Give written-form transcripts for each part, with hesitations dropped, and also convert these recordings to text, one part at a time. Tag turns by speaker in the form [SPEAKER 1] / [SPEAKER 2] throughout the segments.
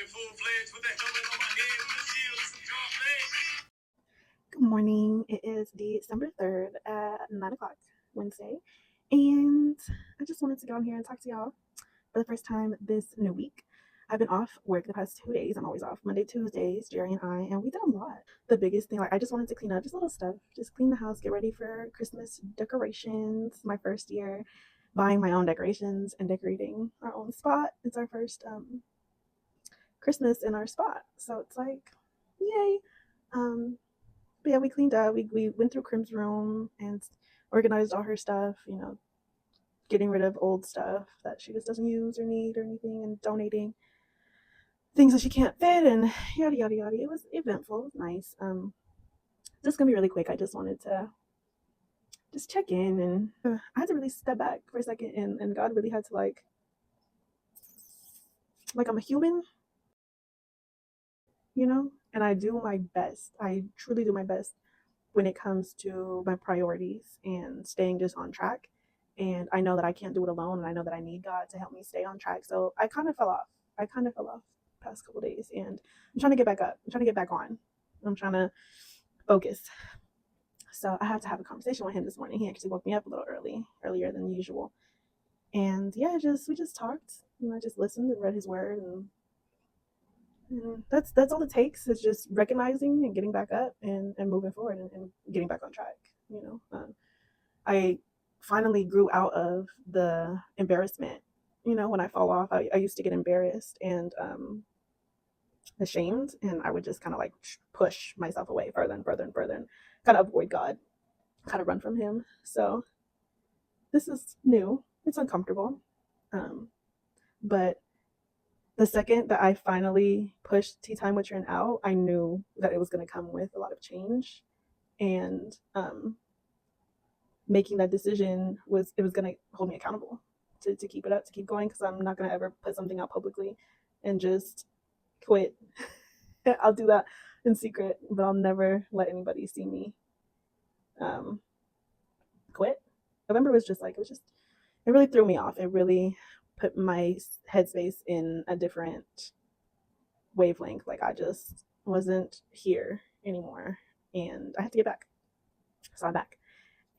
[SPEAKER 1] full-fledged with a helmet on my head, with a shield and some sharp legs.
[SPEAKER 2] Good morning. It is December 3rd at 9 o'clock Wednesday. And I just wanted to get on here and talk to y'all for the first time this new week. I've been off work the past 2 days. I'm always off Monday, Tuesdays, Jerry and I, and we did a lot. The biggest thing, I just wanted to clean up just little stuff, just clean the house, get ready for Christmas decorations. My first year buying my own decorations and decorating our own spot. It's our first Christmas in our spot. So it's like, yay. But yeah, we cleaned up. We went through Crim's room and organized all her stuff, getting rid of old stuff that she just doesn't use or need or anything, and donating things that she can't fit and yada yada yada. It was eventful. It was nice. Just gonna be really quick. I just wanted to just check in, and I had to really step back for a second, and God really had to like I'm a human, and I do my best. I truly do my best when it comes to my priorities and staying just on track. And I know that I can't do it alone, and I know that I need God to help me stay on track. So I kind of fell off. The past couple days, and I'm trying to get back up. I'm trying to get back on. I'm trying to focus. So I had to have a conversation with him this morning. He actually woke me up a little earlier than usual. And yeah, we just talked, and I just listened and read his word, and that's all it takes is just recognizing and getting back up and moving forward and getting back on track. I finally grew out of the embarrassment. When I fall off, I used to get embarrassed and ashamed, and I would just kind of like push myself away further and further and further, and kind of avoid God, kind of run from Him. So this is new. It's uncomfortable, but the second that I finally pushed Tea Time with Trin out, I knew that it was going to come with a lot of change, and making that decision was going to hold me accountable to keep it up, to keep going, because I'm not going to ever put something out publicly and just quit. I'll do that in secret, but I'll never let anybody see me quit. November was just it really threw me off. It really put my headspace in a different wavelength. Like I just wasn't here anymore, and I had to get back. So I'm back.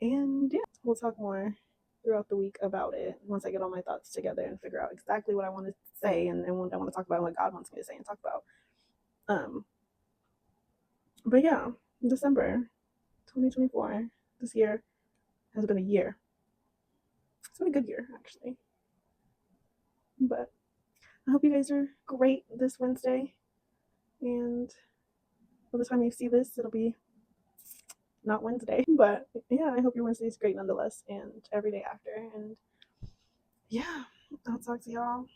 [SPEAKER 2] And yeah, we'll talk more throughout the week about it once I get all my thoughts together and figure out exactly what I want to say, and what I want to talk about, and what God wants me to say and talk about. But yeah, December 2024, this year has been a year. It's been a good year, actually. But I hope you guys are great this Wednesday. And by the time you see this, it'll be not Wednesday. But yeah, I hope your Wednesday is great nonetheless, and every day after. And yeah, I'll talk to y'all.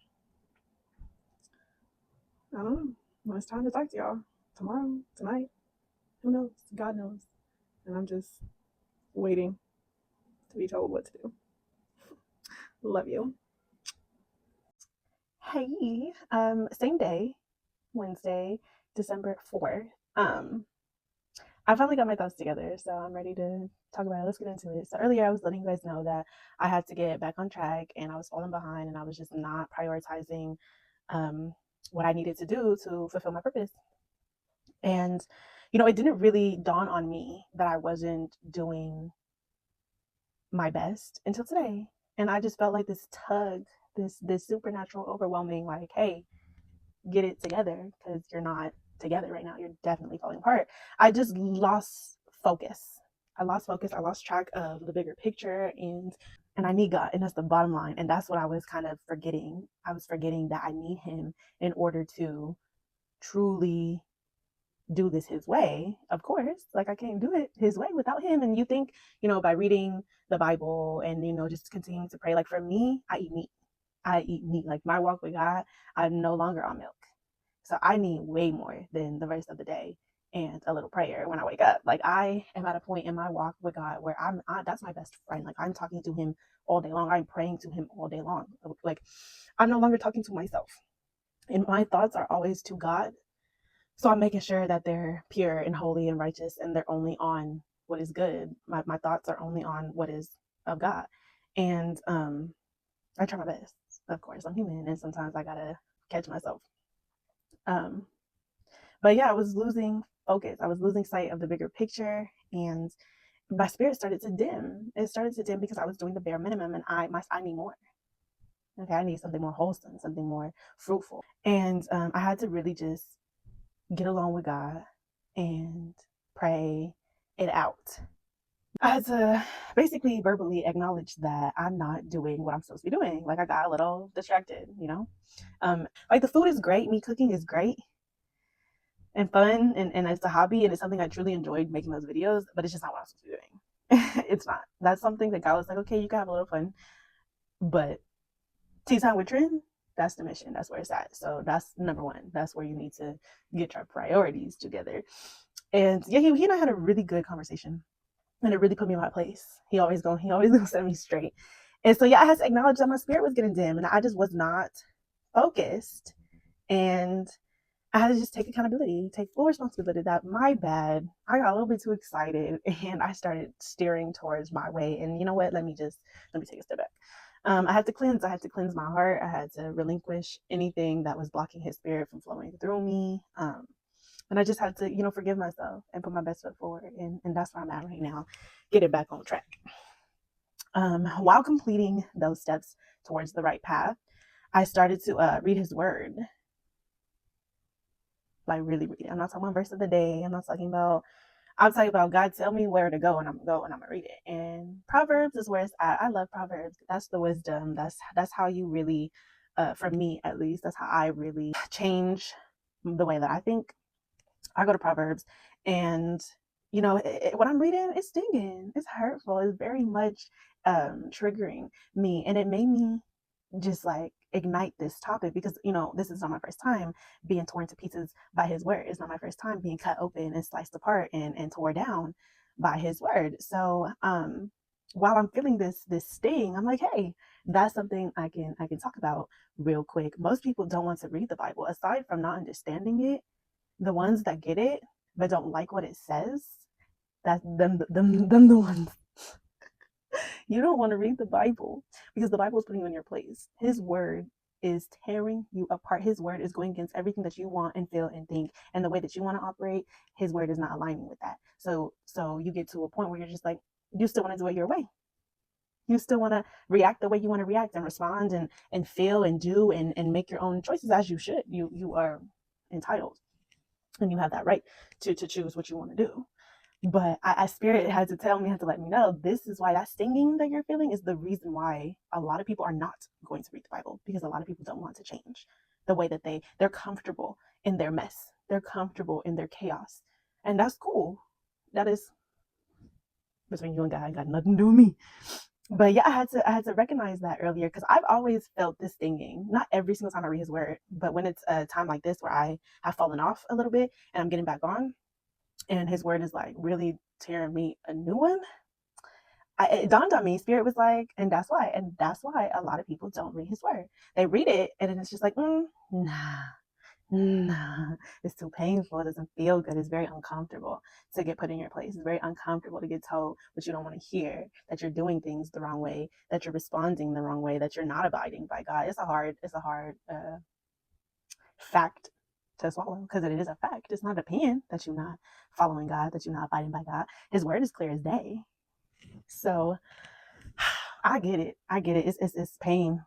[SPEAKER 2] I don't know when it's time to talk to y'all. Tomorrow, tonight. Who knows? God knows. And I'm just waiting to be told what to do. Love you. Hey, same day, Wednesday, December 4th. I finally got my thoughts together, so I'm ready to talk about it. Let's get into it. So earlier I was letting you guys know that I had to get back on track, and I was falling behind, and I was just not prioritizing what I needed to do to fulfill my purpose. And it didn't really dawn on me that I wasn't doing my best until today. And I just felt like this tug, this supernatural overwhelming, like, hey, get it together, because you're not together right now. You're definitely falling apart. I just lost focus. I lost track of the bigger picture, and I need God, and that's the bottom line. And that's what I was kind of forgetting. I was forgetting that I need Him in order to truly do this His way. Of course, like I can't do it His way without Him. And you think, by reading the Bible and just continuing to pray. Like for me, I eat meat. Like my walk with God, I'm no longer on milk. So I need way more than the rest of the day and a little prayer when I wake up. Like I am at a point in my walk with God where that's my best friend. Like I'm talking to Him all day long. I'm praying to Him all day long. Like I'm no longer talking to myself. And my thoughts are always to God. So I'm making sure that they're pure and holy and righteous, and they're only on what is good. My thoughts are only on what is of God. And I try my best. Of course, I'm human, and sometimes I gotta catch myself. But yeah, I was losing focus. I was losing sight of the bigger picture, and my spirit started to dim. It started to dim because I was doing the bare minimum, and I need more. Okay, I need something more wholesome, something more fruitful, and I had to really just get along with God and pray it out. I had to basically verbally acknowledge that I'm not doing what I'm supposed to be doing. Like I got a little distracted, you know. Like the food is great, me cooking is great and fun, and it's a hobby, and it's something I truly enjoyed making those videos, but it's just not what I'm supposed to be doing. It's not. That's something that God was like, okay, you can have a little fun, but tea time with Trin, that's the mission. That's where it's at. So that's number one. That's where you need to get your priorities together. And yeah, he and I had a really good conversation, and it really put me in my place. He always gonna set me straight. And so yeah, I had to acknowledge that my spirit was getting dim, and I just was not focused. And I had to just take accountability, take full responsibility that my bad. I got a little bit too excited and I started steering towards my way. And you know what? Let me take a step back. I had to cleanse. I had to cleanse my heart. I had to relinquish anything that was blocking his spirit from flowing through me. And I just had to, forgive myself and put my best foot forward. And that's where I'm at right now. Get it back on track. While completing those steps towards the right path, I started to read his word. Like really read it. I'm not talking about verse of the day. I'm talking about God, tell me where to go, and I'm gonna go and I'm gonna read it. And Proverbs is where it's at. I love Proverbs. That's the wisdom. That's how you really, for me at least, that's how I really change the way that I think. I go to Proverbs, and what I'm reading is stinging. It's hurtful. It's very much triggering me, and it made me just like ignite this topic because this is not my first time being torn to pieces by his word. It's not my first time being cut open and sliced apart and tore down by his word. So while I'm feeling this sting, I'm like, hey, that's something I can talk about real quick. Most people don't want to read the Bible. Aside from not understanding it, the ones that get it but don't like what it says, that's them the ones. You don't want to read the Bible because the Bible is putting you in your place. His word is tearing you apart. His word is going against everything that you want and feel and think, and the way that you want to operate. His word is not aligning with that. So you get to a point where you're just like, you still want to do it your way. You still want to react the way you want to react and respond and feel and do and make your own choices, as you should. You are entitled, and you have that right to choose what you want to do. But spirit had to tell me, had to let me know, this is why that stinging that you're feeling is the reason why a lot of people are not going to read the Bible, because a lot of people don't want to change the way that they're comfortable in their mess. They're comfortable in their chaos. And that's cool. That is between you and God. Got nothing to do with me. But yeah, I had to recognize that earlier, because I've always felt this stinging. Not every single time I read his word, but when it's a time like this where I have fallen off a little bit and I'm getting back on, and his word is like really tearing me a new one. It dawned on me, spirit was like, and that's why a lot of people don't read his word. They read it and then it's just like, nah, it's too painful. It doesn't feel good. It's very uncomfortable to get put in your place. It's very uncomfortable to get told what you don't want to hear, that you're doing things the wrong way, that you're responding the wrong way, that you're not abiding by God. It's a hard fact to swallow, because it is a fact. It's not an opinion that you're not following God, that you're not abiding by God. His word is clear as day. So I get it. It's pain.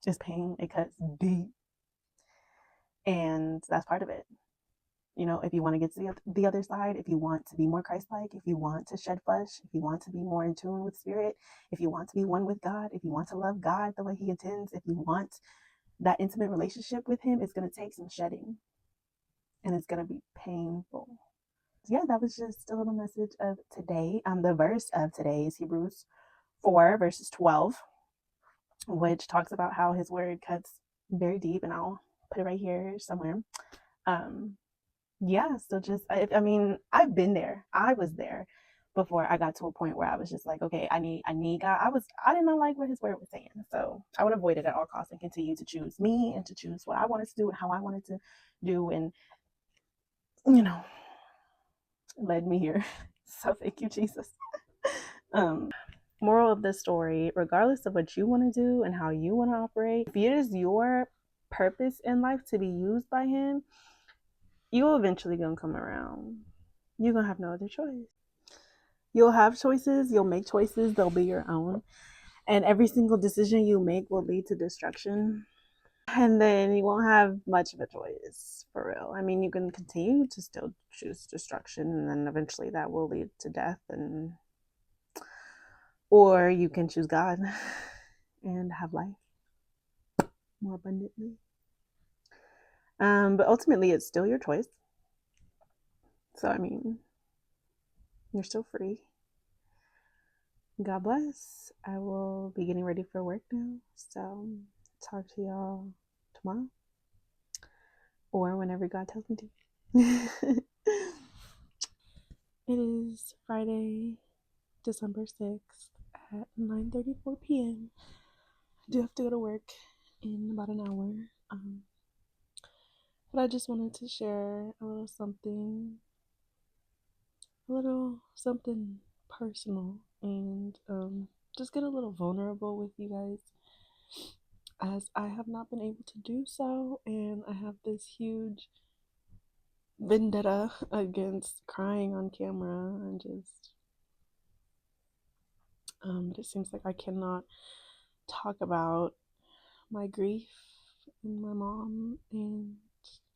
[SPEAKER 2] It's pain. It cuts deep, and that's part of it. If you want to get to the other side, if you want to be more Christ-like, if you want to shed flesh, if you want to be more in tune with spirit, if you want to be one with God, if you want to love God the way he intends, if you want that intimate relationship with him, it's going to take some shedding, and it's going to be painful. Yeah, that was just a little message of today. The verse of today is Hebrews 4 verses 12, which talks about how his word cuts very deep, and I'll put it right here somewhere. Yeah, so just I've been there. I was there before I got to a point where I was just like, okay, I need God. I did not like what his word was saying, so I would avoid it at all costs and continue to choose me and to choose what I wanted to do and how I wanted to do, and led me here. So thank you, Jesus. Moral of the story: regardless of what you want to do and how you want to operate, if it is your purpose in life to be used by him, you'll eventually gonna come around. You're gonna have no other choice. You'll have choices, you'll make choices, they'll be your own. And every single decision you make will lead to destruction. And then you won't have much of a choice, for real. I mean, you can continue to still choose destruction, and then eventually that will lead to death, and or you can choose God and have life more abundantly. But ultimately, it's still your choice. So, I mean, you're still free. God bless. I will be getting ready for work now. So, talk to y'all tomorrow or whenever God tells me to. It is Friday, December 6th at 9:34 p.m. I do have to go to work in about an hour. But I just wanted to share a little something personal, and just get a little vulnerable with you guys, as I have not been able to do so, and I have this huge vendetta against crying on camera, and just it seems like I cannot talk about my grief and my mom and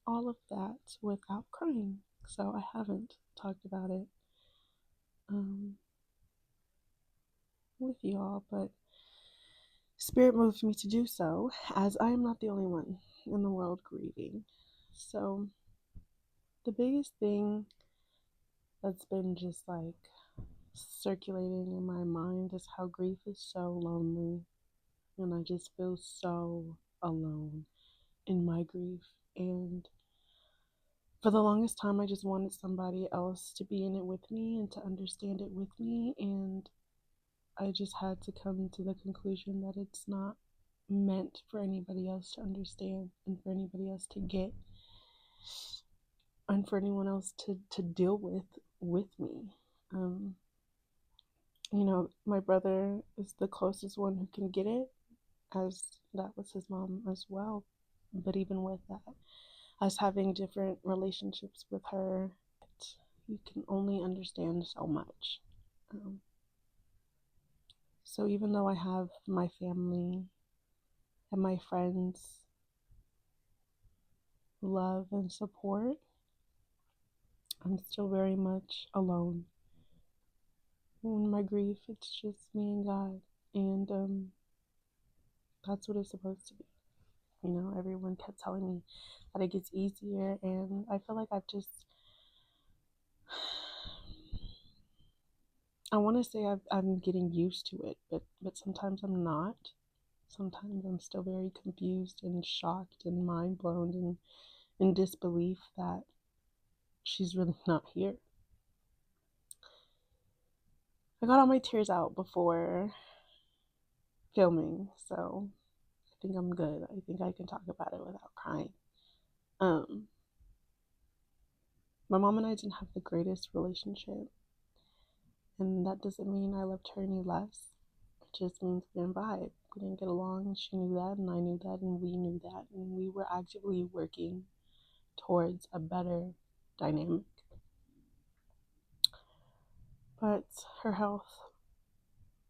[SPEAKER 2] all of that without crying. So I haven't talked about it with y'all, but Spirit moved me to do so, as I am not the only one in the world grieving. So the biggest thing that's been just like circulating in my mind is how grief is so lonely, and I just feel so alone in my grief. And for the longest time, I just wanted somebody else to be in it with me and to understand it with me, and I just had to come to the conclusion that it's not meant for anybody else to understand, and for anybody else to get, and for anyone else to deal with me. My brother is the closest one who can get it, as that was his mom as well. But even with that, us having different relationships with her, you can only understand so much. So even though I have my family and my friends' love and support, I'm still very much alone. In my grief, it's just me and God, and that's what it's supposed to be. Everyone kept telling me that it gets easier, and I feel like I want to say I'm getting used to it, but sometimes I'm not. Sometimes I'm still very confused and shocked and mind blown and in disbelief that she's really not here. I got all my tears out before filming, so I think I'm good. I think I can talk about it without crying. My mom and I didn't have the greatest relationship, and that doesn't mean I loved her any less. It just means we didn't vibe. We didn't get along. She knew that, and I knew that, and we knew that, and we were actively working towards a better dynamic. But her health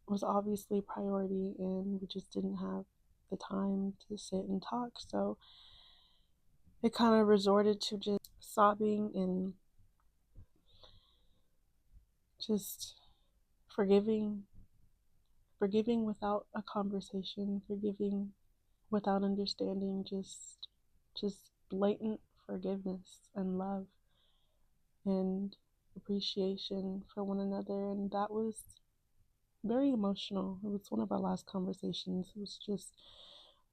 [SPEAKER 2] was obviously a priority, and we just didn't have the time to sit and talk. So it kind of resorted to just sobbing and just forgiving without a conversation, forgiving without understanding, just blatant forgiveness and love and appreciation for one another. And that was very emotional. It was one of our last conversations. It was just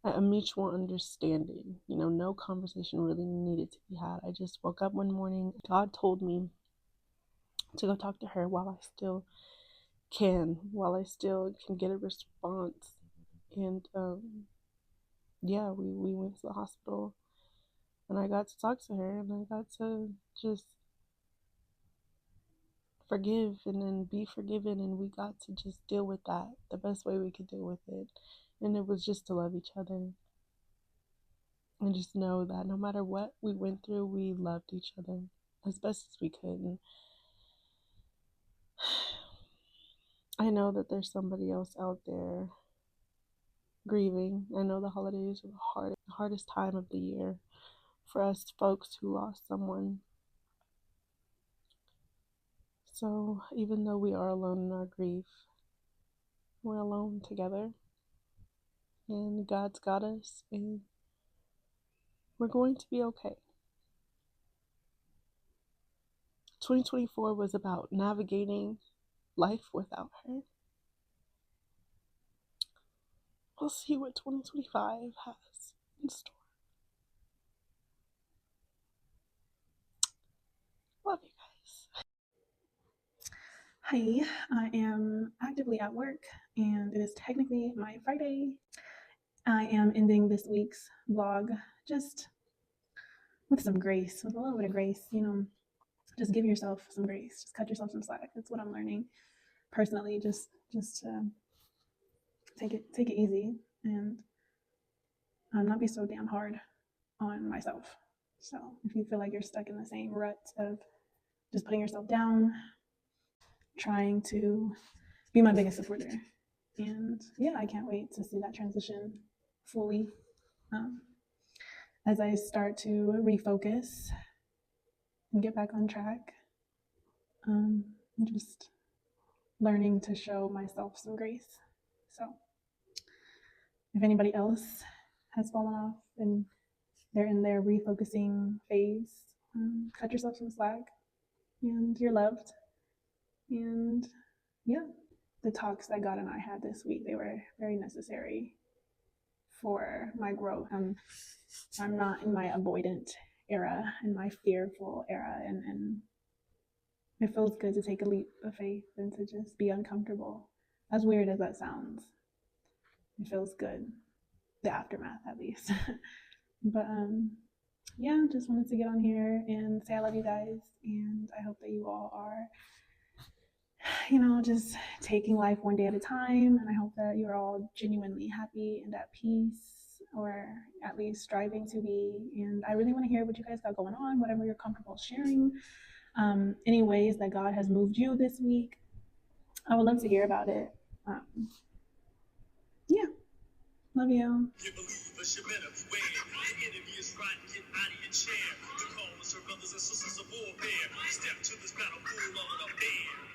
[SPEAKER 2] a mutual understanding. No conversation really needed to be had. I just woke up one morning. God told me to go talk to her while I still can get a response. And we went to the hospital, and I got to talk to her, and I got to just forgive and then be forgiven, and we got to just deal with that the best way we could deal with it. And it was just to love each other. And just know that no matter what we went through, we loved each other as best as we could. And I know that there's somebody else out there grieving. I know the holidays are the hardest time of the year for us folks who lost someone. So even though we are alone in our grief, we're alone together. And God's got us, and we're going to be okay. 2024 was about navigating life without her. We'll see what 2025 has in store. Love you guys. Hi, I am actively at work, and it is technically my Friday. I am ending this week's vlog just with some grace, with a little bit of grace, just give yourself some grace, just cut yourself some slack. That's what I'm learning personally, just take it easy and not be so damn hard on myself. So if you feel like you're stuck in the same rut of just putting yourself down, trying to be my biggest supporter. And yeah, I can't wait to see that transition fully as I start to refocus and get back on track. Just learning to show myself some grace. So if anybody else has fallen off and they're in their refocusing phase, cut yourself some slack, and you're loved. And yeah, the talks that God and I had this week, they were very necessary for my growth. I'm not in my avoidant era, in my fearful era, and it feels good to take a leap of faith and to just be uncomfortable. As weird as that sounds, it feels good. The aftermath, at least. But yeah, just wanted to get on here and say I love you guys, and I hope that you all are, just taking life one day at a time. And I hope that you're all genuinely happy and at peace, or at least striving to be. And I really want to hear what you guys got going on, whatever you're comfortable sharing. Any ways that God has moved you this week, I would love to hear about it. Yeah, love you.
[SPEAKER 1] You believe us, you better beware. The enemy is riding, get out of your chair. The call is her brothers and sisters of warfare. Step to this battlefield on a bear.